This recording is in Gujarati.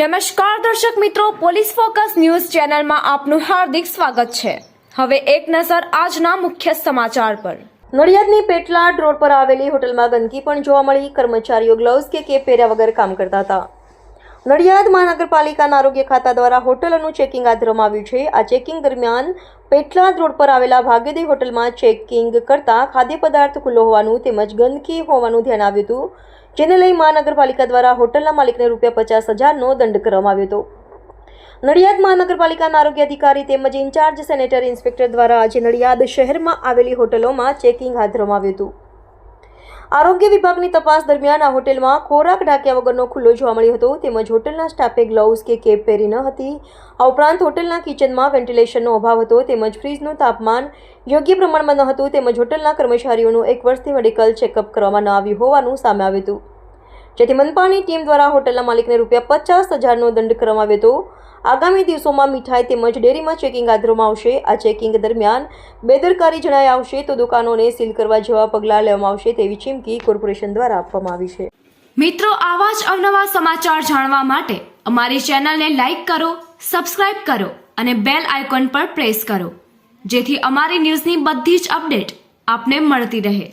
નમસ્કાર દર્શક મિત્રો, પોલીસ ફોકસ ન્યૂઝ ચેનલમાં આપનું હાર્દિક સ્વાગત છે। હવે એક નજર આજના મુખ્ય સમાચાર પર। નડિયાદની પેટલાદ રોડ પર આવેલી હોટલમાં ગંદકી પણ જોવા મળી। કર્મચારીઓ ગ્લવ્સ કે કેપ પહેર્યા વગર કામ કરતા હતા। નડિયાદ મહાનગરપાલિકાના આરોગ્ય ખાતા દ્વારા હોટલોનું ચેકિંગ હાથ ધરવામાં આવ્યું છે। આ ચેકિંગ દરમિયાન પેટલાદ રોડ પર આવેલા ભાગ્યોદય હોટલમાં ચેકિંગ કરતા ખાદ્ય પદાર્થ ખુલ્લો હોવાનું તેમજ ગંદકી હોવાનું ધ્યાન આવ્યું હતું, જેને લઈ મહાનગરપાલિકા દ્વારા હોટલના માલિકને ₹50,000નો દંડ કરવામાં આવ્યો હતો। નડિયાદ મહાનગરપાલિકાના આરોગ્ય અધિકારી તેમજ ઇન્ચાર્જ સેનેટરી ઇન્સ્પેક્ટર દ્વારા આજે નડિયાદ શહેરમાં આવેલી હોટલોમાં ચેકિંગ હાથ ધરવામાં આવ્યું હતું। આરોગ્ય વિભાગની તપાસ દરમિયાન આ હોટલમાં ખોરાક ઢાંક્યા વગરનો ખુલ્લો જોવા મળ્યો હતો, તેમજ હોટલના સ્ટાફે ગ્લવ્સ કે કેપ પહેરી ન હતી। આ ઉપરાંત હોટલના કિચનમાં વેન્ટિલેશનનો અભાવ હતો, તેમજ ફ્રીજનું તાપમાન યોગ્ય પ્રમાણમાં ન હતું, તેમજ હોટલના કર્મચારીઓનું 1 વર્ષથી મેડિકલ ચેકઅપ કરવામાં ન આવ્યું હોવાનું સામે આવ્યું હતું, જેથી મનપાની ટીમ દ્વારા હોટલના માલિકને ₹50,000નો દંડ કરવામાં આવ્યો હતો। આગામી દિવસોમાં મીઠાઈ તેમજ ડેરીમાં ચેકિંગ હાથ ધરવામાં આવશે। આ ચેકિંગ દરમિયાન બેદરકારી જણાઈ આવશે તો દુકાનોને સીલ કરવા જેવા પગલાં લેવામાં આવશે તેવી ચીમકી કોર્પોરેશન દ્વારા આપવામાં આવી છે। મિત્રો, આવા જ અવનવા સમાચાર જાણવા માટે અમારી ચેનલને લાઈક કરો, સબસ્ક્રાઇબ કરો અને બેલ આઇકોન પર પ્રેસ કરો, જેથી અમારી ન્યૂઝની બધી જ અપડેટ આપને મળતી રહે।